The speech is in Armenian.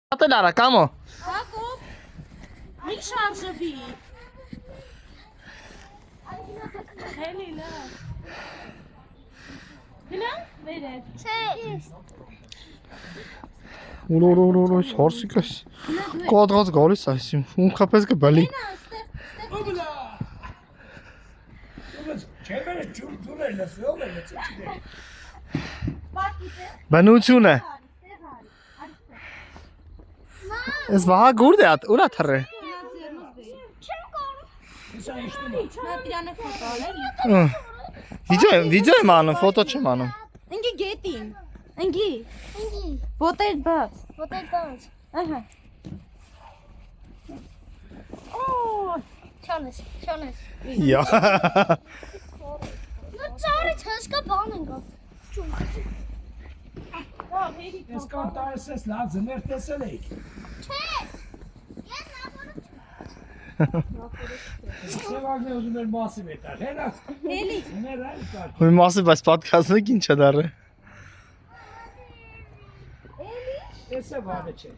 Ատել արա, կամո։ Հակոբ, մի շարժվի։ Հելի լավ։ Գնա, վերև։ Ուրորորորոր, հարսիկս։ Կոդղած գալիս այսիմ, ունքապես կբալի։ Բնություն է։ Ես վահա գուրդ է, ուր է թռը։ Վիդեո եմ անում, ֆոտո չեմ անում։ Ընգի գետին, ընգի, ոտեր բաց, ահա։ Չանես։ Յա։ Նո ծարից հսկա բան ենք ավ։ Ես կարտարս ես լավ զմեր տեսել էիք։ Չէ։ Ես լավորը Սևագն է ուզում էր մասի մետար, հենաս։ Էլի։ Հներ այլ կար։ Հույն մասի բայց պատկասնեք ինչ է դարը։ Ես է վանը չէ։